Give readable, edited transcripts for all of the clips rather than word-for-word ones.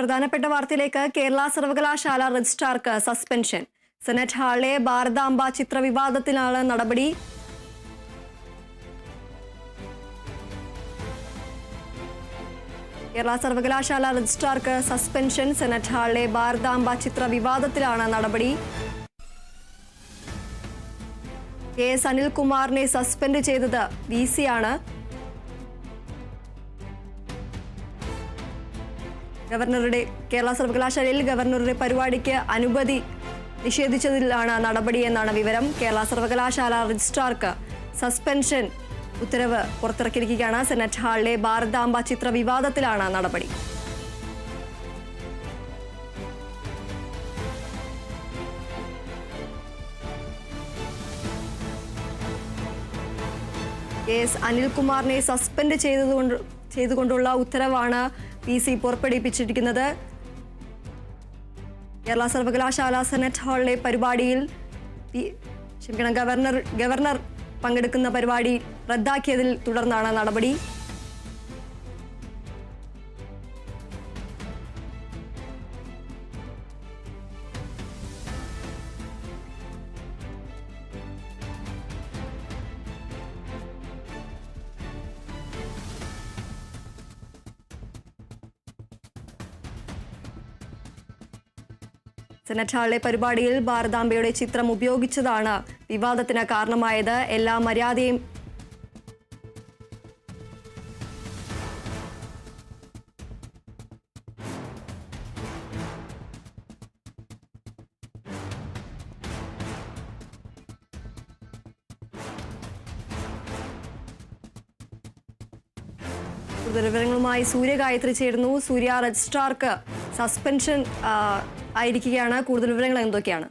പ്രധാനപ്പെട്ട വാർത്തയിലേക്ക്. കേരള സർവകലാശാല രജിസ്ട്രാർക്ക് സസ്പെൻഷൻ. സെനറ്റ് ഹാളിലെ ഭാരതാംബ ചിത്ര വിവാദത്തിലാണ് നടപടി. കേരള സർവകലാശാല രജിസ്ട്രാർക്ക് സസ്പെൻഷൻ. സെനറ്റ് ഹാളിലെ ഭാരതാംബ ചിത്ര വിവാദത്തിലാണ് നടപടി. KS അനിൽകുമാറിനെ സസ്പെൻഡ് ചെയ്തത് VC ആണ്. കേരള സർവകലാശാലയിൽ ഗവർണറുടെ പരിപാടിക്ക് അനുമതി നിഷേധിച്ചതിലാണ് നടപടിയെന്നാണ് വിവരം. കേരള സർവകലാശാല രജിസ്ട്രാർക്ക് സസ്പെൻഷൻ ഉത്തരവ് പുറത്തിറക്കിയിരിക്കുകയാണ്. സെനറ്റ് ഹാളിലെ ഭാരതാംബ ചിത്ര വിവാദത്തിലാണ് നടപടി. KS അനിൽകുമാറിനെ സസ്പെൻഡ് ചെയ്തുകൊണ്ടുള്ള ഉത്തരവാണ് VC പുറപ്പെടുവിപ്പിച്ചിരിക്കുന്നത്. കേരള സർവകലാശാല സെനറ്റ് ഹാളിലെ പരിപാടിയിൽ ഗവർണർ പങ്കെടുക്കുന്ന പരിപാടി റദ്ദാക്കിയതിൽ തുടർന്നാണ് നടപടി. സെനറ്റ് ഹാളിലെ പരിപാടിയിൽ ഭാരതാംബയുടെ ചിത്രം ഉപയോഗിച്ചതാണ് വിവാദത്തിന് കാരണമായത്. എല്ലാ മര്യാദയും വിവരങ്ങളുമായി സൂര്യ ഗായത്രി ചേരുന്നു. സൂര്യ, രജിസ്ട്രാർക്ക് സസ്പെൻഷൻ ആയിരിക്കുകയാണ്. കൂടുതൽ വിവരങ്ങൾ എന്തൊക്കെയാണ്?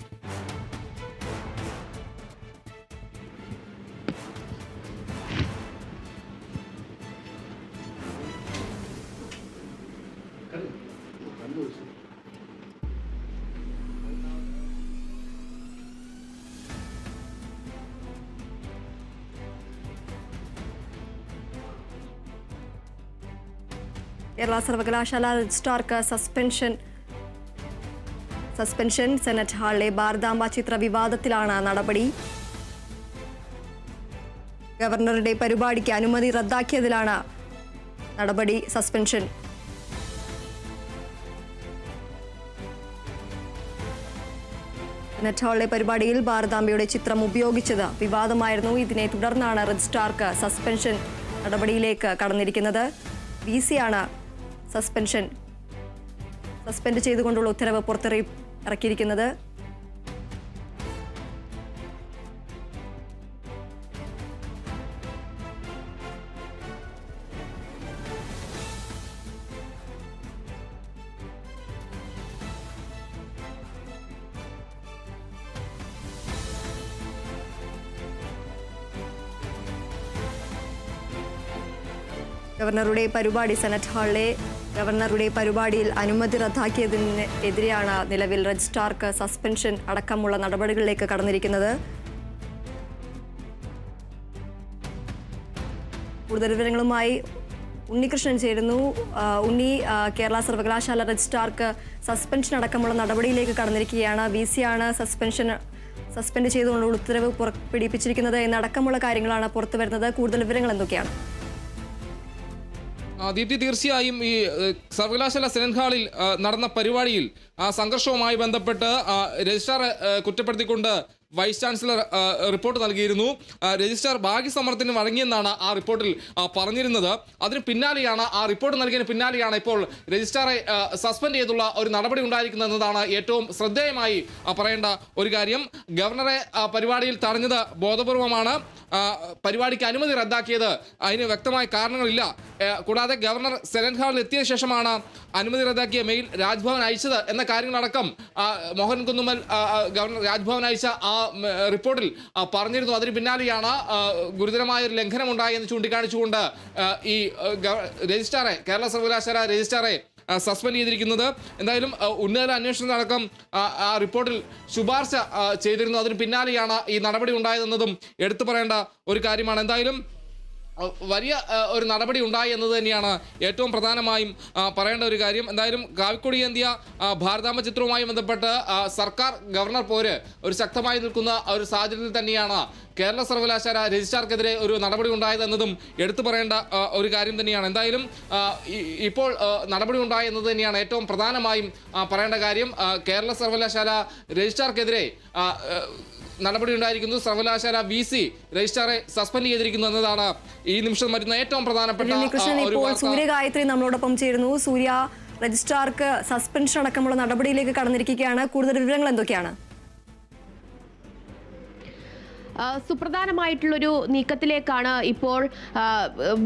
കേരള സർവകലാശാല രജിസ്ട്രാർക്ക് സസ്പെൻഷൻ. സെനറ്റ് ഹാളിലെ ഭാരതാംബ ചിത്ര വിവാദത്തിലാണ് നടപടി. ഗവർണറുടെ പരിപാടിക്ക് അനുമതി റദ്ദാക്കിയതിലാണ് നടപടി. സസ്പെൻഷൻ. സെനറ്റ് ഹാളിലെ പരിപാടിയിൽ ഭാരതാംബയുടെ ചിത്രം ഉപയോഗിച്ചത് വിവാദമായിരുന്നു. ഇതിനെ തുടർന്നാണ് രജിസ്ട്രാർക്ക് സസ്പെൻഷൻ നടപടിയിലേക്ക് കടന്നിരിക്കുന്നത്. VC ആണ് സസ്പെൻഡ് ചെയ്തുകൊണ്ടുള്ള ഉത്തരവ് പുറത്തിറക്കിയിരിക്കുന്നത്. ഗവർണറുടെ പരിപാടി സെനറ്റ് ഹാളിലെ ഗവർണറുടെ പരിപാടിയിൽ അനുമതി റദ്ദാക്കിയതിനെതിരെയാണ് നിലവിൽ രജിസ്ട്രാർക്ക് സസ്പെൻഷൻ അടക്കമുള്ള നടപടികളിലേക്ക് കടന്നിരിക്കുന്നത്. കൂടുതൽ വിവരങ്ങളുമായി ഉണ്ണികൃഷ്ണൻ ചേരുന്നു. ഉണ്ണി, കേരള സർവകലാശാല രജിസ്ട്രാർക്ക് സസ്പെൻഷൻ അടക്കമുള്ള നടപടിയിലേക്ക് കടന്നിരിക്കുകയാണ്. VC ആണ് സസ്പെൻഡ് ചെയ്തുകൊണ്ടുള്ള ഉത്തരവ് പുറപ്പെടുവിപ്പിച്ചിരിക്കുന്നത് എന്നടക്കമുള്ള കാര്യങ്ങളാണ് പുറത്തു വരുന്നത്. കൂടുതൽ വിവരങ്ങൾ എന്തൊക്കെയാണ്? ദീപ്തി, തീർച്ചയായും ഈ സർവകലാശാല സെനറ്റ് ഹാളിൽ നടന്ന പരിപാടിയിൽ സംഘർഷവുമായി ബന്ധപ്പെട്ട് രജിസ്ട്രാർ കുറ്റപ്പെടുത്തിക്കൊണ്ട് വൈസ് ചാൻസലർ റിപ്പോർട്ട് നൽകിയിരുന്നു. രജിസ്ട്രാർ ഭാഗ്യസമരത്തിന് വഴങ്ങിയെന്നാണ് ആ റിപ്പോർട്ടിൽ പറഞ്ഞിരുന്നത്. അതിന് പിന്നാലെയാണ്, ആ റിപ്പോർട്ട് നൽകിയതിന് പിന്നാലെയാണ് ഇപ്പോൾ രജിസ്ട്രാറെ സസ്പെൻഡ് ചെയ്തുള്ള ഒരു നടപടി ഉണ്ടായിരിക്കുന്നത് എന്നതാണ് ഏറ്റവും ശ്രദ്ധേയമായി പറയേണ്ട ഒരു കാര്യം. ഗവർണറെ പരിപാടിയിൽ തടഞ്ഞത് ബോധപൂർവമാണ്. പരിപാടിക്ക് അനുമതി റദ്ദാക്കിയത് അതിന് വ്യക്തമായ കാരണങ്ങളില്ല. കൂടാതെ ഗവർണർ സെനറ്റ് ഹാളിൽ എത്തിയ ശേഷമാണ് അനുമതി റദ്ദാക്കിയ മെയിൽ രാജ്ഭവൻ അയച്ചത് എന്ന കാര്യങ്ങളടക്കം മോഹൻ കുന്നുമ്മൽ ഗവർണർ രാജ്ഭവൻ അയച്ച ആ റിപ്പോർട്ടിൽ പറഞ്ഞിരുന്നു. അതിന് പിന്നാലെയാണ് ഗുരുതരമായ ഒരു ലംഘനം ഉണ്ടായി എന്ന് ചൂണ്ടിക്കാണിച്ചുകൊണ്ട് ഈ രജിസ്ട്രാറെ, കേരള സർവകലാശാല രജിസ്ട്രാറെ സസ്പെൻഡ് ചെയ്തിരിക്കുന്നത്. എന്തായാലും ഉന്നതതല അന്വേഷണത്തിനടക്കം ആ റിപ്പോർട്ടിൽ ശുപാർശ ചെയ്തിരുന്നു. അതിന് പിന്നാലെയാണ് ഈ നടപടി ഉണ്ടായതെന്നതും എടുത്തു പറയേണ്ട ഒരു കാര്യമാണ്. എന്തായാലും വലിയ ഒരു നടപടി ഉണ്ടായി എന്നത് തന്നെയാണ് ഏറ്റവും പ്രധാനമായും പറയേണ്ട ഒരു കാര്യം. എന്തായാലും കാവിക്കൊടി ഏന്തിയ ഭാരതാംബ ചിത്രവുമായി ബന്ധപ്പെട്ട് സർക്കാർ ഗവർണർ പോര് ഒരു ശക്തമായി നിൽക്കുന്ന ഒരു സാഹചര്യത്തിൽ തന്നെയാണ് കേരള സർവകലാശാല രജിസ്ട്രാർക്കെതിരെ ഒരു നടപടി ഉണ്ടായതെന്നതും എടുത്തു പറയേണ്ട ഒരു കാര്യം തന്നെയാണ്. എന്തായാലും ഇപ്പോൾ നടപടി ഉണ്ടായി എന്നത് തന്നെയാണ് ഏറ്റവും പ്രധാനമായും പറയേണ്ട കാര്യം. കേരള സർവകലാശാല രജിസ്ട്രാർക്കെതിരെ നടപടി ഉണ്ടായിരിക്കുന്നു. സർവകലാശാല VC രജിസ്ട്രാറെ സസ്പെൻഡ് ചെയ്തിരിക്കുന്നു എന്നതാണ് ഈ നിമിഷം വരുന്ന ഏറ്റവും പ്രധാനപ്പെട്ട ഒരു വാർത്ത. സൂര്യഗായത്രി നമ്മളോടൊപ്പം ചേരുന്നു. സൂര്യ, രജിസ്ട്രാർക്ക് സസ്പെൻഷൻ അടക്കമുള്ള നടപടിയിലേക്ക് കടന്നിരിക്കുകയാണ്. കൂടുതൽ വിവരങ്ങൾ എന്തൊക്കെയാണ്? സുപ്രധാനമായിട്ടുള്ളൊരു നീക്കത്തിലേക്കാണ് ഇപ്പോൾ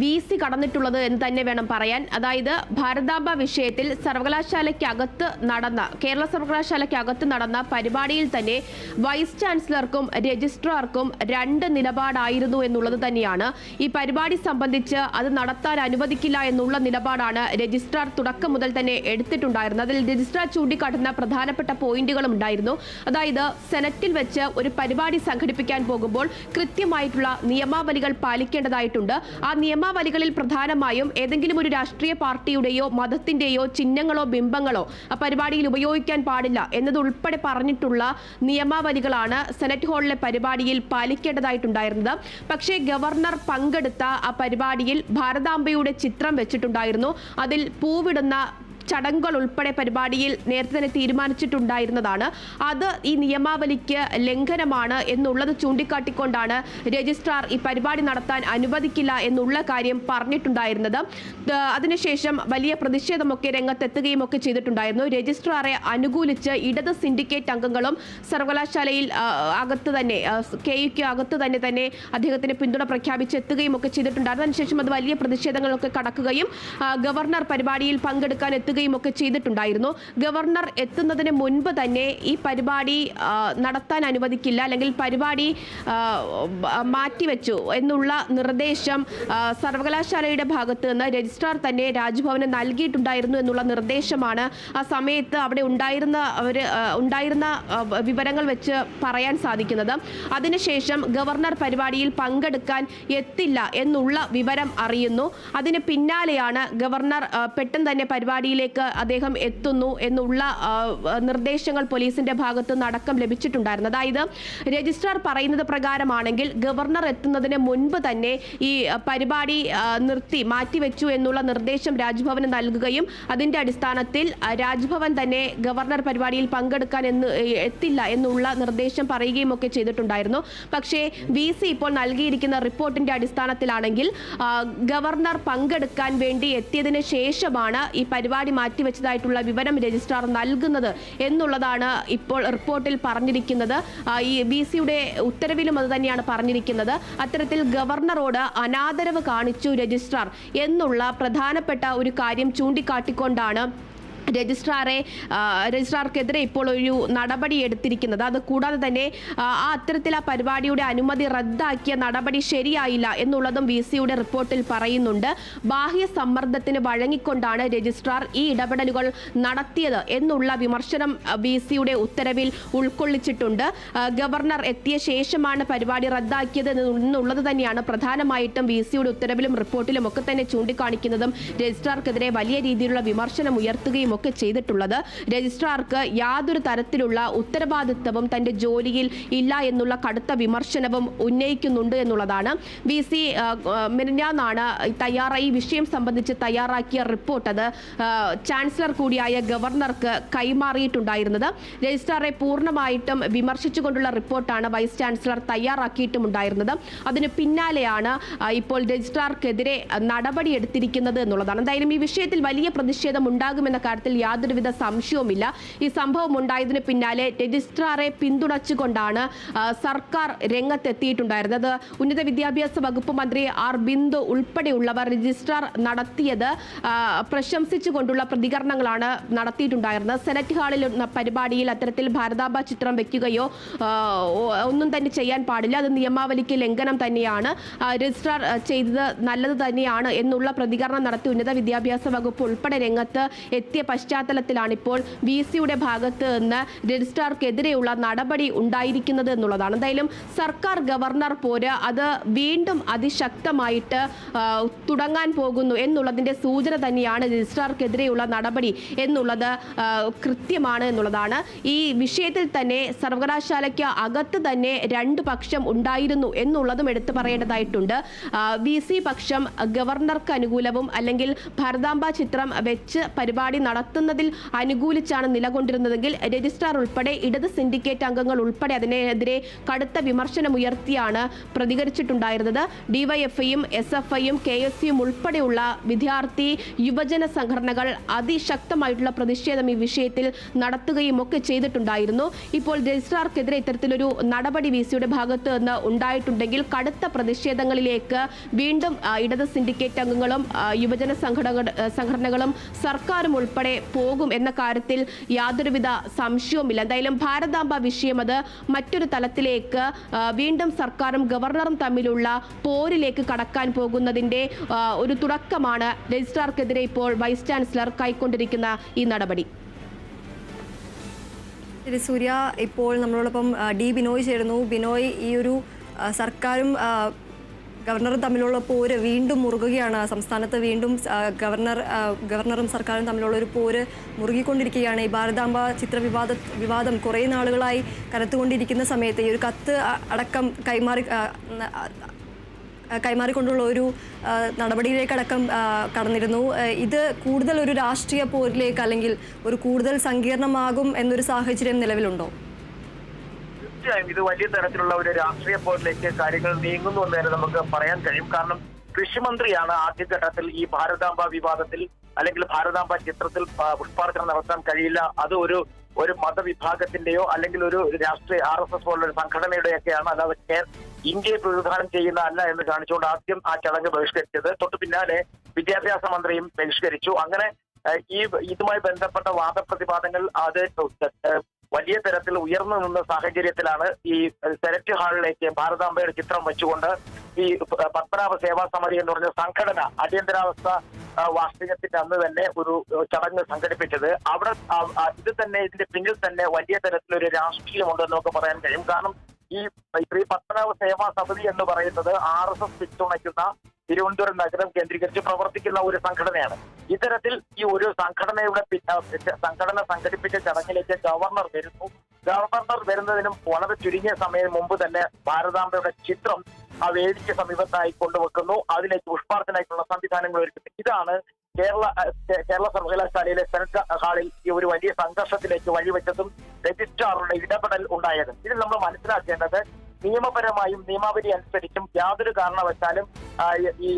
VC കടന്നിട്ടുള്ളത് എന്ന് തന്നെ വേണം പറയാൻ. അതായത് ഭാരതാംബ വിഷയത്തിൽ കേരള സർവകലാശാലയ്ക്കകത്ത് നടന്ന പരിപാടിയിൽ തന്നെ വൈസ് ചാൻസലർക്കും രജിസ്ട്രാർക്കും രണ്ട് നിലപാടായിരുന്നു എന്നുള്ളത് തന്നെയാണ്. ഈ പരിപാടി സംബന്ധിച്ച് അത് നടത്താൻ അനുവദിക്കില്ല എന്നുള്ള നിലപാടാണ് രജിസ്ട്രാർ തുടക്കം മുതൽ തന്നെ എടുത്തിട്ടുണ്ടായിരുന്നത്. അതിൽ രജിസ്ട്രാർ ചൂണ്ടിക്കാട്ടുന്ന പ്രധാനപ്പെട്ട പോയിന്റുകളും ഉണ്ടായിരുന്നു. അതായത് സെനറ്റിൽ വെച്ച് ഒരു പരിപാടി സംഘടിപ്പിക്കാൻ പോകുമ്പോൾ കൃത്യമായിട്ടുള്ള നിയമാവലികൾ പാലിക്കേണ്ടതായിട്ടുണ്ട്. ആ നിയമാവലികളിൽ പ്രധാനമായും ഏതെങ്കിലും ഒരു രാഷ്ട്രീയ പാർട്ടിയുടെയോ മതത്തിന്റെയോ ചിഹ്നങ്ങളോ ബിംബങ്ങളോ ആ പരിപാടിയിൽ ഉപയോഗിക്കാൻ പാടില്ല എന്നതുൾപ്പെടെ പറഞ്ഞിട്ടുള്ള നിയമാവലികളാണ് സെനറ്റ് ഹാളിലെ പരിപാടിയിൽ പാലിക്കേണ്ടതായിട്ടുണ്ടായിരുന്നത്. പക്ഷേ ഗവർണർ പങ്കെടുത്ത ആ പരിപാടിയിൽ ഭാരതാംബയുടെ ചിത്രം വെച്ചിട്ടുണ്ടായിരുന്നു. അതിൽ പൂവിടുന്ന ചടങ്ങുകൾ ഉൾപ്പെടെ പരിപാടിയിൽ നേരത്തെ തന്നെ തീരുമാനിച്ചിട്ടുണ്ടായിരുന്നതാണ്. അത് ഈ നിയമാവലിക്ക് ലംഘനമാണ് എന്നുള്ളത് ചൂണ്ടിക്കാട്ടിക്കൊണ്ടാണ് രജിസ്ട്രാർ ഈ പരിപാടി നടത്താൻ അനുവദിക്കില്ല എന്നുള്ള കാര്യം പറഞ്ഞിട്ടുണ്ടായിരുന്നത്. അതിനുശേഷം വലിയ പ്രതിഷേധമൊക്കെ രംഗത്തെത്തുകയും ഒക്കെ ചെയ്തിട്ടുണ്ടായിരുന്നു. രജിസ്ട്രാറെ അനുകൂലിച്ച് ഇടത് സിൻഡിക്കേറ്റ് അംഗങ്ങളും സർവകലാശാലയിൽ അകത്ത് തന്നെ KUക്ക് അകത്ത് തന്നെ അദ്ദേഹത്തിന് പിന്തുണ പ്രഖ്യാപിച്ച് എത്തുകയും ഒക്കെ ചെയ്തിട്ടുണ്ടായിരുന്നു. അതിനുശേഷം അത് വലിയ പ്രതിഷേധങ്ങളൊക്കെ കടക്കുകയും ഗവർണർ പരിപാടിയിൽ പങ്കെടുക്കാൻ ഒക്കെ ചെയ്തിട്ടുണ്ടായിരുന്നു. ഗവർണർ എത്തുന്നതിന് മുൻപ് തന്നെ ഈ പരിപാടി നടത്താൻ അനുവദിക്കില്ല, അല്ലെങ്കിൽ പരിപാടി മാറ്റിവെച്ചു എന്നുള്ള നിർദ്ദേശം സർവകലാശാലയുടെ ഭാഗത്ത് നിന്ന് രജിസ്ട്രാർ തന്നെ രാജ്ഭവന് നൽകിയിട്ടുണ്ടായിരുന്നു എന്നുള്ള നിർദ്ദേശമാണ് ആ സമയത്ത് അവിടെ ഉണ്ടായിരുന്ന വിവരങ്ങൾ വെച്ച് പറയാൻ സാധിക്കുന്നത്. അതിനുശേഷം ഗവർണർ പരിപാടിയിൽ പങ്കെടുക്കാൻ എത്തില്ല എന്നുള്ള വിവരം അറിയുന്നു. അതിന് പിന്നാലെയാണ് ഗവർണർ പെട്ടെന്ന് തന്നെ പരിപാടിയിലേക്ക് അദ്ദേഹം എത്തുന്നു എന്നുള്ള നിർദ്ദേശങ്ങൾ പോലീസിന്റെ ഭാഗത്ത് നിന്ന് അടക്കം ലഭിച്ചിട്ടുണ്ടായിരുന്നു. അതായത് രജിസ്ട്രാർ പറയുന്നത് പ്രകാരമാണെങ്കിൽ ഗവർണർ എത്തുന്നതിന് മുൻപ് തന്നെ ഈ പരിപാടി മാറ്റിവെച്ചു എന്നുള്ള നിർദ്ദേശം രാജ്ഭവന് നൽകുകയും അതിന്റെ അടിസ്ഥാനത്തിൽ രാജ്ഭവൻ തന്നെ ഗവർണർ പരിപാടിയിൽ പങ്കെടുക്കാൻ എത്തില്ല എന്നുള്ള നിർദ്ദേശം പറയുകയും ഒക്കെ ചെയ്തിട്ടുണ്ടായിരുന്നു. പക്ഷേ VC ഇപ്പോൾ നൽകിയിരിക്കുന്ന റിപ്പോർട്ടിന്റെ അടിസ്ഥാനത്തിലാണെങ്കിൽ ഗവർണർ പങ്കെടുക്കാൻ വേണ്ടി എത്തിയതിനു ശേഷമാണ് ഈ പരിപാടി മാറ്റിവെച്ചതായിട്ടുള്ള വിവരം രജിസ്ട്രാർ നൽകുന്നത് എന്നുള്ളതാണ് ഇപ്പോൾ റിപ്പോർട്ടിൽ പറഞ്ഞിരിക്കുന്നത്. ഈ VCയുടെ ഉത്തരവിലും അത് തന്നെയാണ് പറഞ്ഞിരിക്കുന്നത്. അത്തരത്തിൽ ഗവർണറോട് അനാദരവ് കാണിച്ചു രജിസ്ട്രാർ എന്നുള്ള പ്രധാനപ്പെട്ട ഒരു കാര്യം ചൂണ്ടിക്കാട്ടിക്കൊണ്ടാണ് രജിസ്ട്രാർക്കെതിരെ ഇപ്പോൾ ഒരു നടപടി എടുത്തിരിക്കുന്നത്. അത് കൂടാതെ തന്നെ അത്തരത്തിൽ ആ പരിപാടിയുടെ അനുമതി റദ്ദാക്കിയ നടപടി ശരിയായില്ല എന്നുള്ളതും VCയുടെ റിപ്പോർട്ടിൽ പറയുന്നുണ്ട്. ബാഹ്യ സമ്മർദ്ദത്തിന് വഴങ്ങിക്കൊണ്ടാണ് രജിസ്ട്രാർ ഈ ഇടപെടലുകൾ നടത്തിയത് എന്നുള്ള വിമർശനം VCയുടെ ഉത്തരവിൽ ഉൾക്കൊള്ളിച്ചിട്ടുണ്ട്. ഗവർണർ എത്തിയ ശേഷമാണ് പരിപാടി റദ്ദാക്കിയത് എന്നുള്ളത് തന്നെയാണ് പ്രധാനമായിട്ടും VCയുടെ ഉത്തരവിലും റിപ്പോർട്ടിലും ഒക്കെ തന്നെ ചൂണ്ടിക്കാണിക്കുന്നതും രജിസ്ട്രാർക്കെതിരെ വലിയ രീതിയിലുള്ള വിമർശനം ഉയർത്തുകയും ഒക്കെ ചെയ്തിട്ടുള്ളത്. രജിസ്ട്രാർക്ക് യാതൊരു തരത്തിലുള്ള ഉത്തരവാദിത്വവും തന്റെ ജോലിയിൽ ഇല്ല എന്നുള്ള കടുത്ത വിമർശനവും ഉന്നയിക്കുന്നുണ്ട് എന്നുള്ളതാണ്. VC മിനിഞ്ഞാന്നാണ് ഈ വിഷയം സംബന്ധിച്ച് തയ്യാറാക്കിയ റിപ്പോർട്ട് അത് ചാൻസലർ കൂടിയായ ഗവർണർക്ക് കൈമാറിയിട്ടുണ്ടായിരുന്നത്. രജിസ്ട്രാറെ പൂർണ്ണമായിട്ടും വിമർശിച്ചുകൊണ്ടുള്ള റിപ്പോർട്ടാണ് വൈസ് ചാൻസലർ തയ്യാറാക്കിയിട്ടുമുണ്ടായിരുന്നത്. അതിന് പിന്നാലെയാണ് ഇപ്പോൾ രജിസ്ട്രാർക്കെതിരെ നടപടി എടുത്തിരിക്കുന്നത് എന്നുള്ളതാണ്. എന്തായാലും ഈ വിഷയത്തിൽ വലിയ പ്രതിഷേധം ഉണ്ടാകുമെന്ന കാര്യത്തിൽ യാതൊരുവിധ സംശയവുമില്ല. ഈ സംഭവം ഉണ്ടായതിനു പിന്നാലെ രജിസ്ട്രാറെ പിന്തുണച്ചുകൊണ്ടാണ് സർക്കാർ രംഗത്തെത്തിയിട്ടുണ്ടായിരുന്നത്. ഉന്നത വിദ്യാഭ്യാസ വകുപ്പ് മന്ത്രി ആർ ബിന്ദു ഉൾപ്പെടെയുള്ളവർ രജിസ്ട്രാർ നടത്തിയത് പ്രശംസിച്ചുകൊണ്ടുള്ള പ്രതികരണങ്ങളാണ് നടത്തിയിട്ടുണ്ടായിരുന്നത്. സെനറ്റ് ഹാളിൽ പരിപാടിയിൽ അത്തരത്തിൽ ഭാരതാംബ ചിത്രം വെക്കുകയോ ഒന്നും തന്നെ ചെയ്യാൻ പാടില്ല, അത് നിയമാവലിക്ക് ലംഘനം തന്നെയാണ്, രജിസ്ട്രാർ ചെയ്തത് നല്ലത് തന്നെയാണ് എന്നുള്ള പ്രതികരണം നടത്തി ഉന്നത വിദ്യാഭ്യാസ വകുപ്പ് ഉൾപ്പെടെ രംഗത്ത് എത്തിയ പശ്ചാത്തലത്തിലാണ് ഇപ്പോൾ VCയുടെ ഭാഗത്ത് നിന്ന് രജിസ്ട്രാർക്കെതിരെയുള്ള നടപടി ഉണ്ടായിരിക്കുന്നത് എന്നുള്ളതാണ്. എന്തായാലും സർക്കാർ ഗവർണർ പോര് അത് വീണ്ടും അതിശക്തമായിട്ട് തുടങ്ങാൻ പോകുന്നു എന്നുള്ളതിന്റെ സൂചന തന്നെയാണ് രജിസ്ട്രാർക്കെതിരെയുള്ള നടപടി എന്നുള്ളത് കൃത്യമാണ് എന്നുള്ളതാണ്. ഈ വിഷയത്തിൽ തന്നെ സർവകലാശാലയ്ക്ക് അകത്ത് തന്നെ രണ്ട് പക്ഷം ഉണ്ടായിരുന്നു എന്നുള്ളതും എടുത്തു പറയേണ്ടതായിട്ടുണ്ട്. VC പക്ഷം ഗവർണർക്ക് അനുകൂലവും അല്ലെങ്കിൽ ഭാരതാംബ ചിത്രം വെച്ച് പരിപാടി നടത്തുന്നതിൽ അനുകൂലിച്ചാണ് നിലകൊണ്ടിരുന്നതെങ്കിൽ രജിസ്ട്രാർ ഉൾപ്പെടെ ഇടത് സിൻഡിക്കേറ്റ് അംഗങ്ങൾ ഉൾപ്പെടെ അതിനെതിരെ കടുത്ത വിമർശനമുയർത്തിയാണ് പ്രതികരിച്ചിട്ടുണ്ടായിരുന്നത്. DYFIയും SFIയും KSUയും ഉൾപ്പെടെയുള്ള വിദ്യാർത്ഥി യുവജന സംഘടനകൾ അതിശക്തമായിട്ടുള്ള പ്രതിഷേധം ഈ വിഷയത്തിൽ നടത്തുകയും ഒക്കെ ചെയ്തിട്ടുണ്ടായിരുന്നു. ഇപ്പോൾ രജിസ്ട്രാർക്കെതിരെ ഇത്തരത്തിലൊരു നടപടി VCയുടെ ഭാഗത്ത് നിന്ന് ഉണ്ടായിട്ടുണ്ടെങ്കിൽ കടുത്ത പ്രതിഷേധങ്ങളിലേക്ക് വീണ്ടും ഇടത് സിൻഡിക്കേറ്റ് അംഗങ്ങളും യുവജന സംഘടനകളും സർക്കാരും ഉൾപ്പെടെ പോകും എന്ന കാര്യത്തിൽ യാതൊരുവിധ സംശയവുമില്ല. എന്തായാലും ഭാരതാംബ വിഷയം അത് മറ്റൊരു തലത്തിലേക്ക് വീണ്ടും സർക്കാരും ഗവർണറും തമ്മിലുള്ള പോരിലേക്ക് കടക്കാൻ പോകുന്നതിന്റെ ഒരു തുടക്കമാണ് രജിസ്ട്രാർക്കെതിരെ ഇപ്പോൾ വൈസ് ചാൻസലർ കൈക്കൊണ്ടിരിക്കുന്ന ഈ നടപടി. ശരി സൂര്യ, ഇപ്പോൾ നമ്മളോടൊപ്പം D ബിനോയ് ചേരുന്നു. ബിനോയ്, ഈ ഒരു സർക്കാരും ഗവർണറും തമ്മിലുള്ള പോര് വീണ്ടും മുറുകുകയാണ്. സംസ്ഥാനത്ത് വീണ്ടും ഗവർണറും സർക്കാരും തമ്മിലുള്ള ഒരു പോര് മുറുകിക്കൊണ്ടിരിക്കുകയാണ്. ഈ ഭാരതാംബ വിവാദം കുറേ നാളുകളായി കനത്തുകൊണ്ടിരിക്കുന്ന സമയത്ത് ഈ ഒരു കത്ത് അടക്കം കൈമാറിക്കൊണ്ടുള്ള ഒരു നടപടിയിലേക്കടക്കം കടന്നിരുന്നു. ഇത് കൂടുതൽ ഒരു രാഷ്ട്രീയ പോരിലേക്ക് അല്ലെങ്കിൽ ഒരു കൂടുതൽ സങ്കീർണമാകും എന്നൊരു സാഹചര്യം നിലവിലുണ്ടോ? തീർച്ചയായും ഇത് വലിയ തരത്തിലുള്ള ഒരു രാഷ്ട്രീയ പോരിലേക്ക് കാര്യങ്ങൾ നീങ്ങുന്നു എന്ന് തന്നെ നമുക്ക് പറയാൻ കഴിയും. കാരണം കൃഷിമന്ത്രിയാണ് ആദ്യഘട്ടത്തിൽ ഈ ഭാരതാംബ വിവാദത്തിൽ അല്ലെങ്കിൽ ഭാരതാംബ ചിത്രത്തിൽ പുഷ്പാർച്ചന നടത്താൻ കഴിയില്ല, അത് ഒരു മതവിഭാഗത്തിന്റെയോ അല്ലെങ്കിൽ ഒരു രാഷ്ട്രീയ RSS പോലുള്ള ഒരു സംഘടനയുടെയൊക്കെയാണ്, അല്ലാതെ ഇന്ത്യയെ പ്രതിനിധാനം ചെയ്യുന്ന അല്ല എന്ന് കാണിച്ചുകൊണ്ട് ആദ്യം ആ ചടങ്ങ് ബഹിഷ്കരിച്ചത്. തൊട്ടു പിന്നാലെ വിദ്യാഭ്യാസ മന്ത്രിയും ബഹിഷ്കരിച്ചു. അങ്ങനെ ഇതുമായി ബന്ധപ്പെട്ട വാദപ്രതിവാദങ്ങൾ അത് വലിയ തരത്തിൽ ഉയർന്നു നിന്ന സാഹചര്യത്തിലാണ് ഈ സെനറ്റ് ഹാളിലേക്ക് ഭാരതാംബയുടെ ചിത്രം വെച്ചുകൊണ്ട് ഈ പത്മനാഭ സേവാ സമിതി എന്ന് പറഞ്ഞ സംഘടന അടിയന്തരാവസ്ഥ വാർഷികത്തിന്റെ അന്ന് തന്നെ ഒരു ചടങ്ങ് സംഘടിപ്പിച്ചത്. അവിടെ ഇത് തന്നെ ഇതിന്റെ പിന്നിൽ തന്നെ വലിയ തരത്തിലൊരു രാഷ്ട്രീയമുണ്ടെന്ന് നമുക്ക് പറയാൻ കഴിയും. കാരണം ഈ ശ്രീ പത്മനാഭ സേവാ സമിതി എന്ന് പറയുന്നത് RSS പിന്തുണയ്ക്കുന്ന തിരുവനന്തപുരം നഗരം കേന്ദ്രീകരിച്ച് പ്രവർത്തിക്കുന്ന ഒരു സംഘടനയാണ്. ഇത്തരത്തിൽ ഈ ഒരു സംഘടന സംഘടിപ്പിച്ച ചടങ്ങിലേക്ക് ഗവർണർ വരുന്നു. ഗവർണർ വരുന്നതിനും വളരെ ചുരുങ്ങിയ സമയം മുമ്പ് തന്നെ ഭാരതാംബയുടെ ചിത്രം ആ വേദിക്ക് സമീപത്തായി കൊണ്ടുവെക്കുന്നു. അതിലേക്ക് പുഷ്പാർച്ചനയ്ക്കുള്ള സംവിധാനങ്ങൾ ഒരുക്കുന്നു. ഇതാണ് കേരള സർവകലാശാലയിലെ സെനറ്റ് ഹാളിൽ ഈ ഒരു വലിയ സംഘർഷത്തിലേക്ക് വഴിവെച്ചതും രജിസ്ട്രാറുടെ ഇടപെടൽ ഉണ്ടായതും. ഇതിൽ നമ്മൾ മനസ്സിലാക്കേണ്ടത് നിയമപരമായും നിയമാവലി അനുസരിച്ചും യാതൊരു കാരണവശാലും ഈ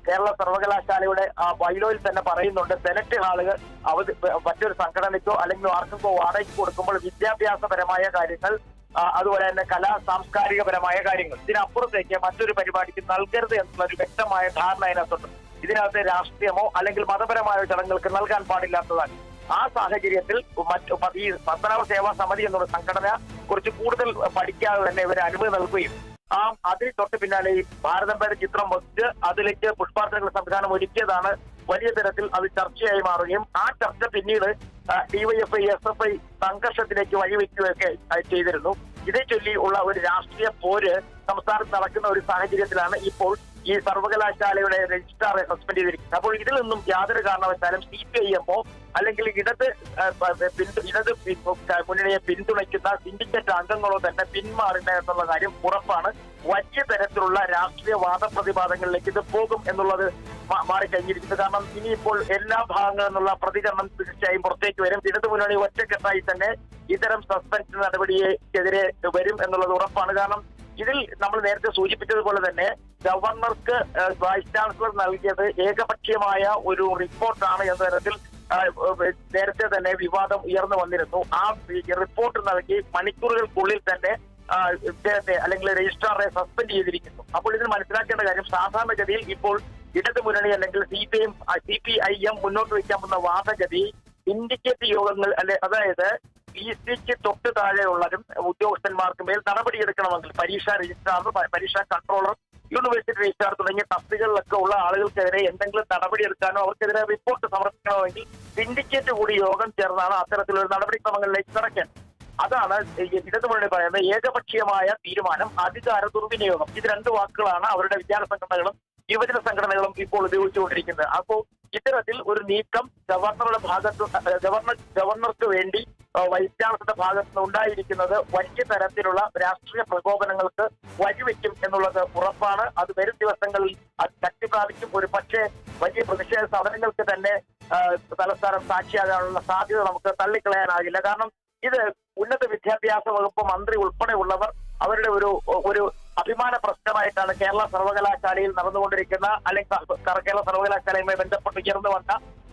കേരള സർവകലാശാലയുടെ ബൈലോയിൽ തന്നെ പറയുന്നുണ്ട്, സെനറ്റ് ഹാളുകൾ മറ്റൊരു സംഘടനയ്ക്കോ അല്ലെങ്കിൽ ആർക്കോ വാടകയ്ക്ക് കൊടുക്കുമ്പോൾ വിദ്യാഭ്യാസപരമായ കാര്യങ്ങൾ അതുപോലെ തന്നെ സാംസ്കാരികപരമായ കാര്യങ്ങൾ ഇതിനപ്പുറത്തേക്ക് മറ്റൊരു പരിപാടിക്ക് നൽകരുത് എന്നുള്ള ഒരു വ്യക്തമായ ധാരണ അതിനകത്തുണ്ട്. ഇതിനകത്ത് രാഷ്ട്രീയമോ അല്ലെങ്കിൽ മതപരമായ ചടങ്ങുകൾക്ക് നൽകാൻ പാടില്ലാത്തതാണ്. ആ സാഹചര്യത്തിൽ ഈ പത്മനാഭ സേവാ സമിതി എന്നുള്ള സംഘടന കുറച്ച് കൂടുതൽ പഠിക്കാതെ തന്നെ ഇവരെ അനുമതി നൽകുകയും അതിന് തൊട്ട് പിന്നാലെ ഈ ഭാരതാംബയുടെ ചിത്രം വെച്ച് അതിലേക്ക് പുഷ്പാർച്ചനകളുടെ സംവിധാനം ഒരുക്കിയതാണ് വലിയ തരത്തിൽ അത് ചർച്ചയായി മാറുകയും ആ ചർച്ച പിന്നീട് DYFI SFI സംഘർഷത്തിലേക്ക് വഴിവെക്കുകയൊക്കെ ചെയ്തിരുന്നു. ഇതേ ചൊല്ലി ഉള്ള ഒരു രാഷ്ട്രീയ പോര് സംസ്ഥാനത്ത് നടക്കുന്ന ഒരു സാഹചര്യത്തിലാണ് ഇപ്പോൾ ഈ സർവകലാശാലയുടെ രജിസ്ട്രാറെ സസ്പെൻഡ് ചെയ്തിരിക്കുന്നത്. അപ്പോൾ ഇതിൽ നിന്നും യാതൊരു കാരണവശാലും CPIMO അല്ലെങ്കിൽ ഇടത് മുന്നണിയെ പിന്തുണയ്ക്കുന്ന സിൻഡിക്കേറ്റ് അംഗങ്ങളോ തന്നെ പിന്മാറില്ല എന്നുള്ള കാര്യം ഉറപ്പാണ്. വലിയ തരത്തിലുള്ള രാഷ്ട്രീയ വാദപ്രതിവാദങ്ങളിലേക്ക് ഇത് പോകും എന്നുള്ളത് മാറിക്കഴിഞ്ഞിരിക്കുന്നത്. കാരണം ഇനിയിപ്പോൾ എല്ലാ ഭാഗങ്ങളിൽ നിന്നുള്ള പ്രതികരണം തീർച്ചയായും പുറത്തേക്ക് വരും. ഇടതു മുന്നണി ഒറ്റക്കെട്ടായി തന്നെ ഇത്തരം സസ്പെൻഷൻ നടപടിക്കെതിരെ വരും എന്നുള്ളത് ഉറപ്പാണ്. കാരണം ഇതിൽ നമ്മൾ നേരത്തെ സൂചിപ്പിച്ചതുപോലെ തന്നെ ഗവർണർക്ക് വൈസ് ചാൻസലർ നൽകിയത് ഏകപക്ഷീയമായ ഒരു റിപ്പോർട്ടാണ് എന്ന തരത്തിൽ നേരത്തെ തന്നെ വിവാദം ഉയർന്നു വന്നിരുന്നു. ആ റിപ്പോർട്ട് നൽകി മണിക്കൂറുകൾക്കുള്ളിൽ തന്നെ ഇദ്ദേഹത്തെ അല്ലെങ്കിൽ രജിസ്ട്രാറെ സസ്പെൻഡ് ചെയ്തിരിക്കുന്നു. അപ്പോൾ ഇതിൽ മനസ്സിലാക്കേണ്ട കാര്യം, സാധാരണഗതിയിൽ ഇപ്പോൾ ഇടതു മുന്നണി അല്ലെങ്കിൽ CPIM മുന്നോട്ട് വയ്ക്കാവുന്ന വാദഗതി സിൻഡിക്കേറ്റ് യോഗങ്ങൾ അതായത് PCക്ക് തൊട്ട് താഴെയുള്ളവരും ഉദ്യോഗസ്ഥന്മാർക്ക് മേൽ നടപടിയെടുക്കണമെങ്കിൽ പരീക്ഷാ രജിസ്ട്രാർ, പരീക്ഷാ കൺട്രോളർ യൂണിവേഴ്സിറ്റി രജിസ്ട്രാർ തുടങ്ങിയ തസ്തികകളിലൊക്കെ ഉള്ള ആളുകൾക്കെതിരെ എന്തെങ്കിലും നടപടി എടുക്കാനോ അവർക്കെതിരെ റിപ്പോർട്ട് സമർപ്പിക്കണമെങ്കിൽ സിൻഡിക്കേറ്റ് കൂടി യോഗം ചേർന്നാണ് അത്തരത്തിലൊരു നടപടിക്രമങ്ങളിലേക്ക് കടക്കേണ്ടത്. അതാണ് ഇടതുമുന്നണി പറയുന്നത് ഏകപക്ഷീയമായ തീരുമാനം, അധികാര ദുർവിനിയോഗം. ഇത് രണ്ട് വാക്കുകളാണ് അവരുടെ വിദ്യാർത്ഥി സംഘടനകളും യുവജന സംഘടനകളും ഇപ്പോൾ ഉപയോഗിച്ചുകൊണ്ടിരിക്കുന്നത്. അപ്പോൾ ഇത്തരത്തിൽ ഒരു നീക്കം ഗവർണറുടെ ഭാഗത്ത് ഗവർണർക്ക് വേണ്ടി വൈസ് ചാൻസലറുടെ ഭാഗത്ത് നിന്ന് ഉണ്ടായിരിക്കുന്നത് വലിയ തരത്തിലുള്ള രാഷ്ട്രീയ പ്രകോപനങ്ങൾക്ക് വഴിവെക്കും എന്നുള്ളത് ഉറപ്പാണ്. അത് വരും ദിവസങ്ങളിൽ അത് ശക്തി പ്രാപിക്കും. ഒരു പക്ഷേ വലിയ പ്രതിഷേധ സമരങ്ങൾക്ക് തന്നെ തലസ്ഥാനം സാക്ഷിയാകാനുള്ള സാധ്യത നമുക്ക് തള്ളിക്കളയാനാകില്ല. കാരണം ഇത് ഉന്നത വിദ്യാഭ്യാസ വകുപ്പ് മന്ത്രി ഉൾപ്പെടെയുള്ളവർ അവരുടെ ഒരു അഭിമാന പ്രശ്നമായിട്ടാണ് കേരള സർവകലാശാലയിൽ നടന്നുകൊണ്ടിരിക്കുന്ന അല്ലെങ്കിൽ കേരള സർവകലാശാലയുമായി ബന്ധപ്പെട്ട് ഉയർന്നു വന്ന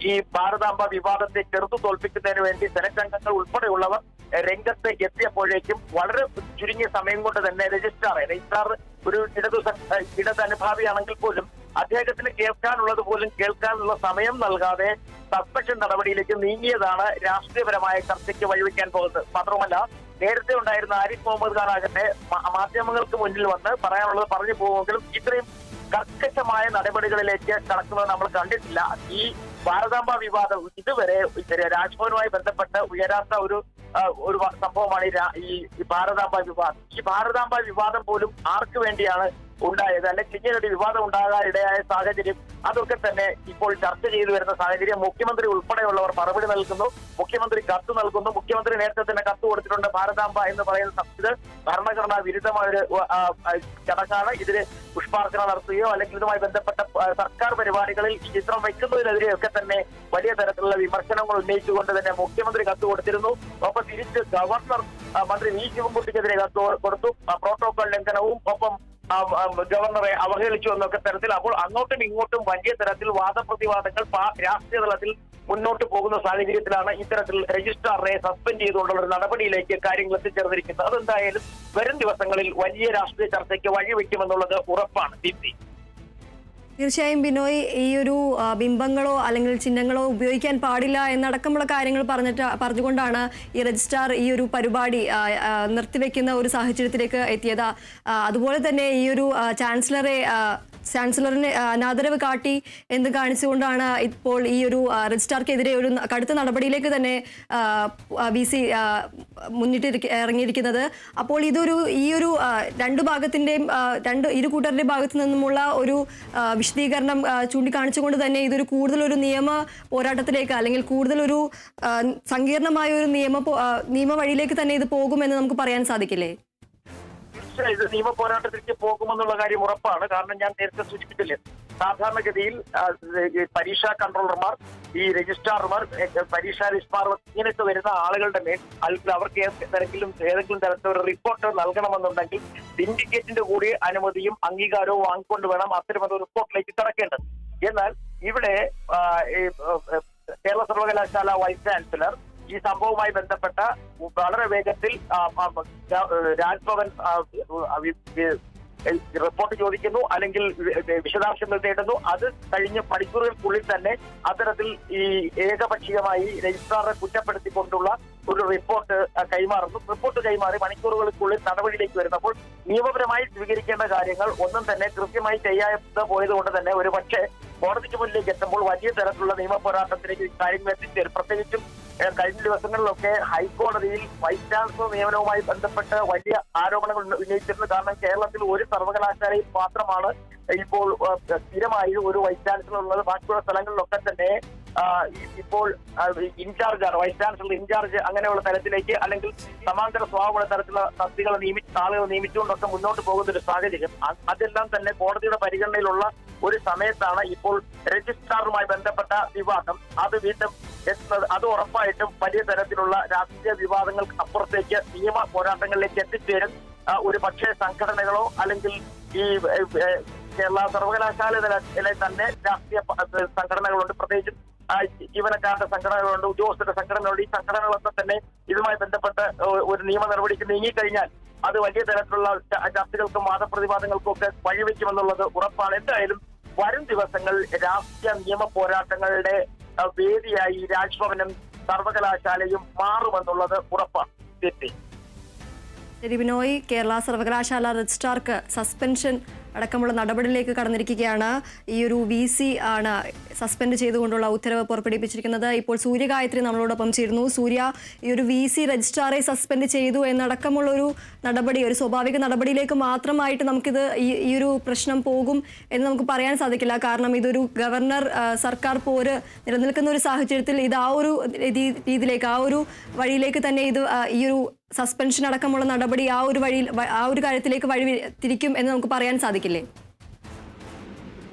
ഈ ഭാരതാംബ വിവാദത്തെ ചെറുത്തു തോൽപ്പിക്കുന്നതിന് വേണ്ടി സെനറ്റ് അംഗങ്ങൾ ഉൾപ്പെടെയുള്ളവർ രംഗത്ത് എത്തിയപ്പോഴേക്കും വളരെ ചുരുങ്ങിയ സമയം കൊണ്ട് തന്നെ രജിസ്ട്രാർ ഒരു ഇടത് അനുഭാവിയാണെങ്കിൽ പോലും അദ്ദേഹത്തിന് കേൾക്കാനുള്ളത് പോലും കേൾക്കാനുള്ള സമയം നൽകാതെ സസ്പെൻഷൻ നടപടിയിലേക്ക് നീങ്ങിയതാണ് രാഷ്ട്രീയപരമായ ചർച്ചയ്ക്ക് വഴിവെക്കാൻ പോകുന്നത്. മാത്രമല്ല നേരത്തെ ഉണ്ടായിരുന്ന ആരിഫ് മുഹമ്മദ് ഖാൻ ആകട്ടെ മാധ്യമങ്ങൾക്ക് മുന്നിൽ വന്ന് പറയാനുള്ളത് പറഞ്ഞു പോകുമെങ്കിലും ഇത്രയും കർക്കശമായ നടപടികളിലേക്ക് കടക്കുന്നത് നമ്മൾ കണ്ടിട്ടില്ല. ഈ ഭാരതാംബ വിവാദം ഇതുവരെ രാജ്ഭവനുമായി ബന്ധപ്പെട്ട് ഉയരാത്ത ഒരു സംഭവമാണ് ഈ ഭാരതാംബ വിവാദം. ഈ ഭാരതാംബ വിവാദം പോലും ആർക്ക് വേണ്ടിയാണ് ഉണ്ടായത്, അല്ലെങ്കിൽ ഇങ്ങനൊരു വിവാദം ഉണ്ടാകാൻ ഇടയായ സാഹചര്യം അതൊക്കെ തന്നെ ഇപ്പോൾ ചർച്ച ചെയ്തു വരുന്ന സാഹചര്യം. മുഖ്യമന്ത്രി ഉൾപ്പെടെയുള്ളവർ മറുപടി നൽകുന്നു, മുഖ്യമന്ത്രി കത്ത് നൽകുന്നു. മുഖ്യമന്ത്രി നേരത്തെ തന്നെ കത്ത് കൊടുത്തിട്ടുണ്ട്. ഭാരതാംബ എന്ന് പറയുന്ന ഇത് ഭരണഘടനാ വിരുദ്ധമായ ഒരു ചടങ്ങാണ്. ഇതിന് പുഷ്പാർച്ചന നടത്തുകയോ അല്ലെങ്കിൽ ഇതുമായി ബന്ധപ്പെട്ട സർക്കാർ പരിപാടികളിൽ ഈ ചിത്രം വയ്ക്കുന്നതിനെതിരെയൊക്കെ തന്നെ വലിയ തരത്തിലുള്ള വിമർശനങ്ങൾ ഉന്നയിച്ചുകൊണ്ട് തന്നെ മുഖ്യമന്ത്രി കത്ത് കൊടുത്തിരുന്നു. ഒപ്പം തിരിച്ച് ഗവർണർ മന്ത്രി വി ശിവൻകുട്ടിക്കെതിരെ കത്ത് കൊടുത്തു. പ്രോട്ടോകോൾ ലംഘനവും ഒപ്പം ഗവർണറെ അവഹേളിച്ചു എന്നൊക്കെ തരത്തിൽ. അപ്പോൾ അങ്ങോട്ടും ഇങ്ങോട്ടും വലിയ തരത്തിൽ വാദപ്രതിവാദങ്ങൾ രാഷ്ട്രീയ തലത്തിൽ മുന്നോട്ട് പോകുന്ന സാഹചര്യത്തിലാണ് ഇത്തരത്തിൽ രജിസ്ട്രാറിനെ സസ്പെൻഡ് ചെയ്തുകൊണ്ടുള്ള ഒരു നടപടിയിലേക്ക് കാര്യങ്ങൾ എത്തിച്ചേർന്നിരിക്കുന്നത്. അതെന്തായാലും വരും ദിവസങ്ങളിൽ വലിയ രാഷ്ട്രീയ ചർച്ചയ്ക്ക് വഴിവെക്കുമെന്നുള്ളത് ഉറപ്പാണ്. ദീപ്തി, തീർച്ചയായും ബിനോയ്, ഈ ഒരു ബിംബങ്ങളോ അല്ലെങ്കിൽ ചിഹ്നങ്ങളോ ഉപയോഗിക്കാൻ പാടില്ല എന്നടക്കമുള്ള കാര്യങ്ങൾ പറഞ്ഞുകൊണ്ടാണ് ഈ രജിസ്ട്രാർ ഈ ഒരു പരിപാടി നിർത്തിവെക്കുന്ന ഒരു സാഹചര്യത്തിലേക്ക് എത്തിയത്. അതുപോലെ തന്നെ ഈ ഒരു ചാൻസലറിനെ അനാദരവ് കാട്ടി എന്ന് കാണിച്ചുകൊണ്ടാണ് ഇപ്പോൾ ഈ ഒരു രജിസ്ട്രാർക്കെതിരെ ഒരു കടുത്ത നടപടിയിലേക്ക് തന്നെ VC ഇറങ്ങിയിരിക്കുന്നത്. അപ്പോൾ ഈ ഒരു രണ്ടു ഭാഗത്തിൻ്റെയും ഇരു കൂട്ടരുടെയും ഭാഗത്തു നിന്നുമുള്ള ഒരു വിശദീകരണം ചൂണ്ടിക്കാണിച്ചുകൊണ്ട് തന്നെ ഇതൊരു കൂടുതലൊരു നിയമ പോരാട്ടത്തിലേക്ക് അല്ലെങ്കിൽ കൂടുതലൊരു സങ്കീർണമായ ഒരു നിയമ വഴിയിലേക്ക് തന്നെ ഇത് പോകുമെന്ന് നമുക്ക് പറയാൻ സാധിക്കില്ലേ? ഇത് നിയമ പോരാട്ടത്തിലേക്ക് പോകുമെന്നുള്ള കാര്യം ഉറപ്പാണ്. കാരണം ഞാൻ നേരത്തെ സൂചിപ്പിച്ചില്ലേ, സാധാരണഗതിയിൽ പരീക്ഷാ കൺട്രോളർമാർ, ഈ രജിസ്ട്രാർമാർ, പരീക്ഷാ രജിസ്ട്രാർ ഇങ്ങനെയൊക്കെ വരുന്ന ആളുകളുടെ മേൽ അല്ലെങ്കിൽ അവർക്ക് ഏതെങ്കിലും തരത്തിലൊരു റിപ്പോർട്ട് നൽകണമെന്നുണ്ടെങ്കിൽ സിൻഡിക്കേറ്റിന്റെ കൂടി അനുമതിയും അംഗീകാരവും വാങ്ങിക്കൊണ്ട് വേണം അത്തരമൊരു റിപ്പോർട്ടിലേക്ക് കടക്കേണ്ടത്. എന്നാൽ ഇവിടെ കേരള സർവകലാശാല വൈസ് ചാൻസലർ ഈ സംഭവവുമായി ബന്ധപ്പെട്ട വളരെ വേഗത്തിൽ രാജ്ഭവൻ റിപ്പോർട്ട് ചോദിക്കുന്നു, അല്ലെങ്കിൽ വിശദാംശങ്ങൾ തേടുന്നു. അത് കഴിഞ്ഞ മണിക്കൂറുകൾക്കുള്ളിൽ തന്നെ അത്തരത്തിൽ ഈ ഏകപക്ഷീയമായി രജിസ്ട്രാറെ കുറ്റപ്പെടുത്തിക്കൊണ്ടുള്ള ഒരു റിപ്പോർട്ട് കൈമാറി മണിക്കൂറുകൾക്കുള്ളിൽ നടപടിയിലേക്ക് വരുന്നപ്പോൾ നിയമപരമായി സ്വീകരിക്കേണ്ട കാര്യങ്ങൾ ഒന്നും തന്നെ കൃത്യമായി ചെയ്യാതെ പോയതുകൊണ്ട് തന്നെ ഒരു പക്ഷേ കോടതിക്ക് മുന്നിലേക്ക് എത്തുമ്പോൾ വലിയ തരത്തിലുള്ള നിയമ പോരാട്ടത്തിലേക്ക് കാര്യങ്ങൾ എത്തിച്ചേരും. പ്രത്യേകിച്ചും കഴിഞ്ഞ ദിവസങ്ങളിലൊക്കെ ഹൈക്കോടതിയിൽ വൈസ് ചാൻസലർ നിയമനവുമായി ബന്ധപ്പെട്ട് വലിയ ആരോപണങ്ങൾ ഉന്നയിച്ചിരുന്നു. കാരണം കേരളത്തിൽ ഒരു സർവകലാശാലയിൽ മാത്രമാണ് ഇപ്പോൾ സ്ഥിരമായി ഒരു വൈസ് ചാൻസലർ ഉള്ളത്. ബാക്കിയുള്ള സ്ഥലങ്ങളിലൊക്കെ തന്നെ ഇപ്പോൾ ഇൻചാർജാണ്, വൈസ് ചാൻസലർ ഇൻചാർജ് അങ്ങനെയുള്ള തരത്തിലേക്ക് അല്ലെങ്കിൽ സമാന്തര സ്വഭാവമുള്ള തരത്തിലുള്ള ആളുകൾ നിയമിച്ചുകൊണ്ടൊക്കെ മുന്നോട്ട് പോകുന്ന ഒരു സാഹചര്യം. അതെല്ലാം തന്നെ കോടതിയുടെ പരിഗണനയിലുള്ള ഒരു സമയത്താണ് ഇപ്പോൾ രജിസ്ട്രാറുമായി ബന്ധപ്പെട്ട വിവാദം അത് വീണ്ടും എത്തുന്നത്. അത് ഉറപ്പായിട്ടും വലിയ തരത്തിലുള്ള രാഷ്ട്രീയ വിവാദങ്ങൾക്ക് അപ്പുറത്തേക്ക് നിയമ പോരാട്ടങ്ങളിലേക്ക് എത്തിച്ചേരും. ഒരു പക്ഷേ സംഘടനകളോ അല്ലെങ്കിൽ ഈ കേരള സർവകലാശാലയിലെ തന്നെ രാഷ്ട്രീയ സംഘടനകളുണ്ട്, പ്രത്യേകിച്ചും ജീവനക്കാരുടെ സംഘടനകളുണ്ട്, ഉദ്യോഗസ്ഥരുടെ സംഘടനകളുണ്ട്. ഈ സംഘടനകളൊക്കെ തന്നെ ഇതുമായി ബന്ധപ്പെട്ട് ഒരു നിയമ നടപടിക്ക് നീങ്ങിക്കഴിഞ്ഞാൽ അത് വലിയ തരത്തിലുള്ള ചർച്ചകൾക്കും വാദപ്രതിവാദങ്ങൾക്കും ഒക്കെ വഴിവെക്കുമെന്നുള്ളത് ഉറപ്പാണ്. എന്തായാലും വരും ദിവസങ്ങൾ രാഷ്ട്രീയ നിയമ പോരാട്ടങ്ങളുടെ വേദിയായി രാജ്ഭവനും സർവകലാശാലയും മാറുമെന്നുള്ളത് ഉറപ്പാണ്. ശരി ബിനോയ്, കേരള സർവകലാശാല രജിസ്ട്രാർക്ക് സസ്പെൻഷൻ അടക്കമുള്ള നടപടിയിലേക്ക് കടന്നിരിക്കുകയാണ്. ഈ ഒരു VC ആണ് സസ്പെൻഡ് ചെയ്തുകൊണ്ടുള്ള ഉത്തരവ് പുറപ്പെടുവിപ്പിച്ചിരിക്കുന്നത്. ഇപ്പോൾ സൂര്യഗായത്രി നമ്മളോടൊപ്പം ചേരുന്നു. സൂര്യ, ഈ ഒരു VC രജിസ്ട്രാറെ സസ്പെൻഡ് ചെയ്തു എന്നടക്കമുള്ള ഒരു നടപടി, ഒരു സ്വാഭാവിക നടപടിയിലേക്ക് മാത്രമായിട്ട് നമുക്കിത് ഈ ഒരു പ്രശ്നം പോകും എന്ന് നമുക്ക് പറയാൻ സാധിക്കില്ല. കാരണം ഇതൊരു ഗവർണർ സർക്കാർ പോര് നിലനിൽക്കുന്ന ഒരു സാഹചര്യത്തിൽ ഇത് ആ ഒരു രീതിയിലേക്ക്, ആ ഒരു വഴിയിലേക്ക് തന്നെ ഇത് ഈ ഒരു സസ്പെൻഷൻ അടക്കമുള്ള നടപടി ആ ഒരു കാര്യത്തിലേക്ക് വഴി തിരിക്കും എന്ന് നമുക്ക് പറയാൻ സാധിക്കില്ലേ?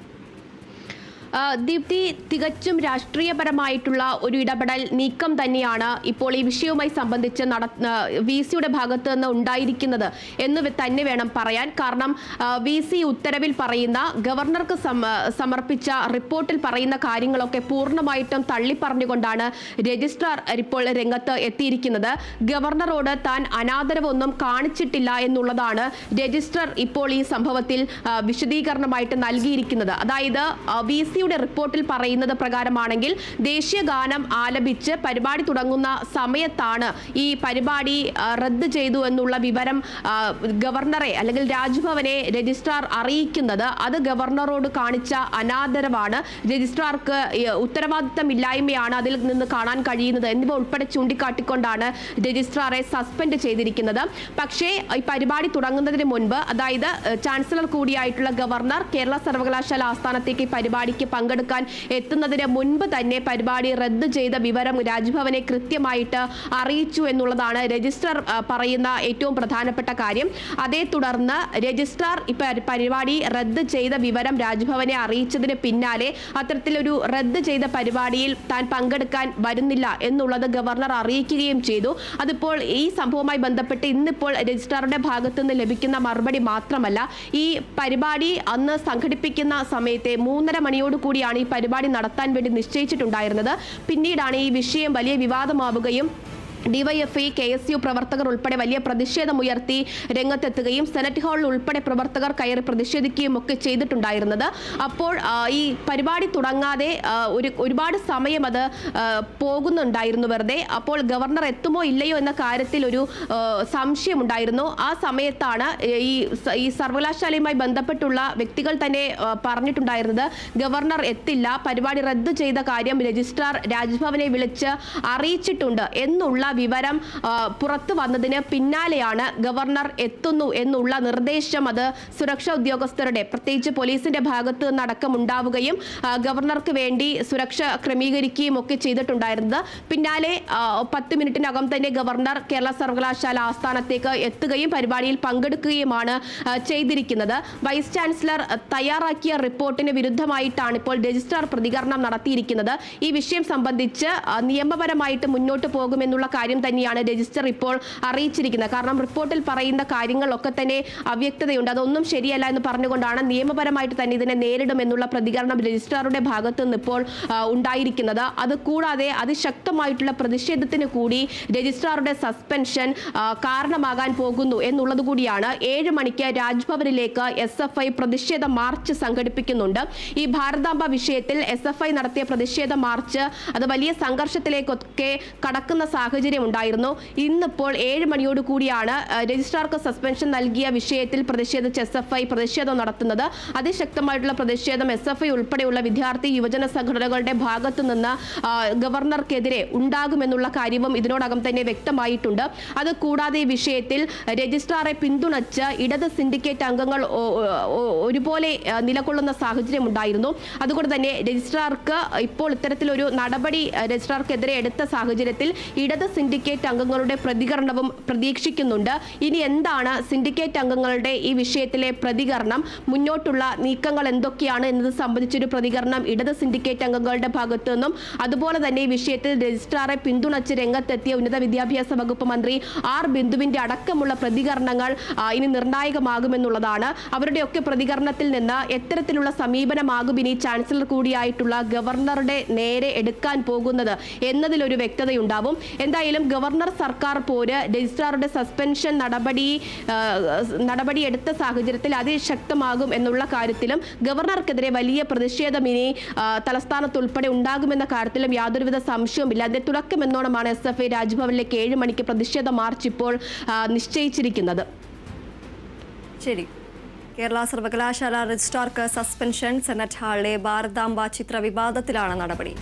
ദീപ്തി, തികച്ചും രാഷ്ട്രീയപരമായിട്ടുള്ള ഒരു ഇടപെടൽ നീക്കം തന്നെയാണ് ഇപ്പോൾ ഈ വിഷയവുമായി സംബന്ധിച്ച് VCയുടെ ഭാഗത്ത് നിന്ന് ഉണ്ടായിരിക്കുന്നത് എന്ന് തന്നെ വേണം പറയാൻ. കാരണം VC ഉത്തരവിൽ പറയുന്ന, ഗവർണർക്ക് സമർപ്പിച്ച റിപ്പോർട്ടിൽ പറയുന്ന കാര്യങ്ങളൊക്കെ പൂർണ്ണമായിട്ടും തള്ളിപ്പറഞ്ഞുകൊണ്ടാണ് രജിസ്ട്രാർ ഇപ്പോൾ രംഗത്ത് എത്തിയിരിക്കുന്നത്. ഗവർണറോട് താൻ അനാദരവൊന്നും കാണിച്ചിട്ടില്ല എന്നുള്ളതാണ് രജിസ്ട്രാർ ഇപ്പോൾ ഈ സംഭവത്തിൽ വിശദീകരണമായിട്ട് നൽകിയിരിക്കുന്നത്. അതായത് VCയുടെ റിപ്പോർട്ടിൽ പറയുന്നത് പ്രകാരമാണെങ്കിൽ ദേശീയ ഗാനം ആലപിച്ച് പരിപാടി തുടങ്ങുന്ന സമയത്താണ് ഈ പരിപാടി റദ്ദ് ചെയ്തു എന്നുള്ള വിവരം ഗവർണറെ അല്ലെങ്കിൽ രാജ്ഭവനെ രജിസ്ട്രാർ അറിയിക്കുന്നത്. അത് ഗവർണറോട് കാണിച്ച അനാദരവാണ്, രജിസ്ട്രാർക്ക് ഉത്തരവാദിത്തമില്ലായ്മയാണ് അതിൽ നിന്ന് കാണാൻ കഴിയുന്നത് എന്നിവ ഉൾപ്പെടെ ചൂണ്ടിക്കാട്ടിക്കൊണ്ടാണ് രജിസ്ട്രാറെ സസ്പെൻഡ് ചെയ്തിരിക്കുന്നത്. പക്ഷേ ഈ പരിപാടി തുടങ്ങുന്നതിന് മുൻപ്, അതായത് ചാൻസലർ കൂടിയായിട്ടുള്ള ഗവർണർ കേരള സർവകലാശാല ആസ്ഥാനത്തേക്ക് പരിപാടിക്ക് പങ്കെടുക്കാൻ എത്തുന്നതിന് മുൻപ് തന്നെ പരിപാടി റദ്ദ് ചെയ്ത വിവരം രാജ്ഭവനെ കൃത്യമായിട്ട് അറിയിച്ചു എന്നുള്ളതാണ് രജിസ്ട്രാർ പറയുന്ന ഏറ്റവും പ്രധാനപ്പെട്ട കാര്യം. അതേ തുടർന്ന് രജിസ്ട്രാർ പരിപാടി റദ്ദ് ചെയ്ത വിവരം രാജ്ഭവനെ അറിയിച്ചതിന് പിന്നാലെ അത്തരത്തിലൊരു റദ്ദ് ചെയ്ത പരിപാടിയിൽ താൻ പങ്കെടുക്കാൻ വരുന്നില്ല എന്നുള്ളത് ഗവർണർ അറിയിക്കുകയും ചെയ്തു. അതിപ്പോൾ ഈ സംഭവവുമായി ബന്ധപ്പെട്ട് ഇന്നിപ്പോൾ രജിസ്ട്രാറുടെ ഭാഗത്തു നിന്ന് ലഭിക്കുന്ന മറുപടി മാത്രമല്ല, ഈ പരിപാടി അന്ന് സംഘടിപ്പിക്കുന്ന സമയത്തെ 3:30 മണിയോട് കൂടിയാണ് ഈ പരിപാടി നടത്താൻ വേണ്ടി നിശ്ചയിച്ചിട്ടുണ്ടായിരുന്നത്. പിന്നീടാണ് ഈ വിഷയം വലിയ വിവാദമാവുകയും DYFI, KSU പ്രവർത്തകർ ഉൾപ്പെടെ വലിയ പ്രതിഷേധമുയർത്തി രംഗത്തെത്തുകയും സെനറ്റ് ഹാളിൽ ഉൾപ്പെടെ പ്രവർത്തകർ കയറി പ്രതിഷേധിക്കുകയും ഒക്കെ ചെയ്തിട്ടുണ്ടായിരുന്നത്. അപ്പോൾ ഈ പരിപാടി തുടങ്ങാതെ ഒരുപാട് സമയം അത് പോകുന്നുണ്ടായിരുന്നു വെറുതെ. അപ്പോൾ ഗവർണർ എത്തുമോ ഇല്ലയോ എന്ന കാര്യത്തിൽ ഒരു സംശയമുണ്ടായിരുന്നു. ആ സമയത്താണ് ഈ സർവകലാശാലയുമായി ബന്ധപ്പെട്ടുള്ള വ്യക്തികൾ തന്നെ പറഞ്ഞിട്ടുണ്ടായിരുന്നത് ഗവർണർ എത്തില്ല, പരിപാടി റദ്ദ് ചെയ്ത കാര്യം രജിസ്ട്രാർ രാജ്ഭവനെ വിളിച്ച് അറിയിച്ചിട്ടുണ്ട് എന്നുള്ള വിവരം പുറത്തു വന്നതിന് പിന്നാലെയാണ് ഗവർണർ എത്തുന്നു എന്നുള്ള നിർദ്ദേശം അത് സുരക്ഷാ ഉദ്യോഗസ്ഥരുടെ, പ്രത്യേകിച്ച് പോലീസിന്റെ ഭാഗത്ത് നിന്നടക്കം ഉണ്ടാവുകയും ഗവർണർക്ക് വേണ്ടി സുരക്ഷ ക്രമീകരിക്കുകയും ഒക്കെ ചെയ്തിട്ടുണ്ടായിരുന്നത്. പിന്നാലെ 10 മിനിറ്റിനകം തന്നെ ഗവർണർ കേരള സർവകലാശാല ആസ്ഥാനത്തേക്ക് എത്തുകയും പരിപാടിയിൽ പങ്കെടുക്കുകയുമാണ് ചെയ്തിരിക്കുന്നത്. വൈസ് ചാൻസലർ തയ്യാറാക്കിയ റിപ്പോർട്ടിന് വിരുദ്ധമായിട്ടാണ് ഇപ്പോൾ രജിസ്ട്രാർ പ്രതികരണം നടത്തിയിരിക്കുന്നത്. ഈ വിഷയം സംബന്ധിച്ച് നിയമപരമായിട്ട് മുന്നോട്ട് പോകുമെന്നുള്ള കാര്യം തന്നെയാണ് രജിസ്റ്റർ ഇപ്പോൾ അറിയിച്ചിരിക്കുന്നത്. കാരണം റിപ്പോർട്ടിൽ പറയുന്ന കാര്യങ്ങളൊക്കെ തന്നെ അവ്യക്തതയുണ്ട്, അതൊന്നും ശരിയല്ല എന്ന് പറഞ്ഞുകൊണ്ടാണ് നിയമപരമായിട്ട് തന്നെ ഇതിനെ നേരിടുമെന്നുള്ള പ്രതികരണം രജിസ്ട്രാറുടെ ഭാഗത്തു നിന്ന് ഇപ്പോൾ ഉണ്ടായിരിക്കുന്നത്. അതുകൂടാതെ അതിശക്തമായിട്ടുള്ള പ്രതിഷേധത്തിന് കൂടി രജിസ്ട്രാറുടെ സസ്പെൻഷൻ കാരണമാകാൻ പോകുന്നു എന്നുള്ളത് കൂടിയാണ്. 7 മണിക്ക് രാജ്ഭവനിലേക്ക് SFI പ്രതിഷേധ മാർച്ച് സംഘടിപ്പിക്കുന്നുണ്ട്. ഈ ഭാരതാംബ വിഷയത്തിൽ SFI നടത്തിയ പ്രതിഷേധ മാർച്ച് അത് വലിയ സംഘർഷത്തിലേക്കൊക്കെ കടക്കുന്ന സാഹചര്യം ഉണ്ടായിരുന്നു. ഇന്നിപ്പോൾ 7 മണിയോട് കൂടിയാണ് രജിസ്ട്രാർക്ക് സസ്പെൻഷൻ നൽകിയ വിഷയത്തിൽ പ്രതിഷേധിച്ച് SFI പ്രതിഷേധം നടത്തുന്നത്. അതിശക്തമായിട്ടുള്ള പ്രതിഷേധം SFI ഉൾപ്പെടെയുള്ള വിദ്യാർത്ഥി യുവജന സംഘടനകളുടെ ഭാഗത്തു നിന്ന് ഗവർണർക്കെതിരെ ഉണ്ടാകുമെന്നുള്ള കാര്യവും ഇതിനോടകം തന്നെ വ്യക്തമായിട്ടുണ്ട്. അത് കൂടാതെ ഈ വിഷയത്തിൽ രജിസ്ട്രാറെ പിന്തുണച്ച് ഇടത് സിൻഡിക്കേറ്റ് അംഗങ്ങൾ ഒരുപോലെ നിലകൊള്ളുന്ന സാഹചര്യം ഉണ്ടായിരുന്നു. അതുകൊണ്ട് തന്നെ രജിസ്ട്രാർക്ക് ഇപ്പോൾ ഇത്തരത്തിലൊരു നടപടി രജിസ്ട്രാർക്കെതിരെ എടുത്ത സാഹചര്യത്തിൽ ഇടത് സിൻഡിക്കേറ്റ് അംഗങ്ങളുടെ പ്രതികരണവും പ്രതീക്ഷിക്കുന്നുണ്ട്. ഇനി എന്താണ് സിൻഡിക്കേറ്റ് അംഗങ്ങളുടെ ഈ വിഷയത്തിലെ പ്രതികരണം, മുന്നോട്ടുള്ള നീക്കങ്ങൾ എന്തൊക്കെയാണ് എന്നത് സംബന്ധിച്ചൊരു പ്രതികരണം ഇടത് സിൻഡിക്കേറ്റ് അംഗങ്ങളുടെ ഭാഗത്തു നിന്നും അതുപോലെ തന്നെ ഈ വിഷയത്തിൽ രജിസ്ട്രാറെ പിന്തുണച്ച് രംഗത്തെത്തിയ ഉന്നത വിദ്യാഭ്യാസ വകുപ്പ് മന്ത്രി ആർ ബിന്ദുവിന്റെ അടക്കമുള്ള പ്രതികരണങ്ങൾ ഇനി നിർണായകമാകുമെന്നുള്ളതാണ്. അവരുടെയൊക്കെ പ്രതികരണത്തിൽ നിന്ന് എത്തരത്തിലുള്ള സമീപനമാകും ഇനി ചാൻസലർ കൂടിയായിട്ടുള്ള ഗവർണറുടെ നേരെ എടുക്കാൻ പോകുന്നത് എന്നതിലൊരു വ്യക്തതയുണ്ടാവും. എന്തായാലും ഗവർണർ സർക്കാർ പോര് രജിസ്ട്രാറുടെ സസ്പെൻഷൻ നടപടി എടുത്ത സാഹചര്യത്തിൽ അതിശക്തമാകും എന്നുള്ള കാര്യത്തിലും ഗവർണർക്കെതിരെ വലിയ പ്രതിഷേധം ഇനി തലസ്ഥാനത്ത് ഉൾപ്പെടെ ഉണ്ടാകുമെന്ന കാര്യത്തിലും യാതൊരുവിധ സംശയവുമില്ല. അതിന്റെ തുടക്കമെന്നോണമാണ് SFI രാജ്ഭവനിലേക്ക് 7 മണിക്ക് പ്രതിഷേധ മാർച്ച് ഇപ്പോൾ നിശ്ചയിച്ചിരിക്കുന്നത്. ശരി. കേരള സർവകലാശാല രജിസ്ട്രാർക്ക് സസ്പെൻഷൻ. സെനറ്റ് ഹാളിലെ ഭാരതാംബ ചിത്ര വിവാദത്തിലാണ് നടപടി.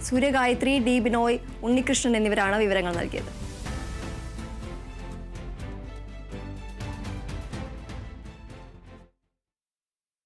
സൂര്യഗായത്രി, ഡി ബിനോയ്, ഉണ്ണികൃഷ്ണൻ എന്നിവരാണ് വിവരങ്ങൾ നൽകിയത്.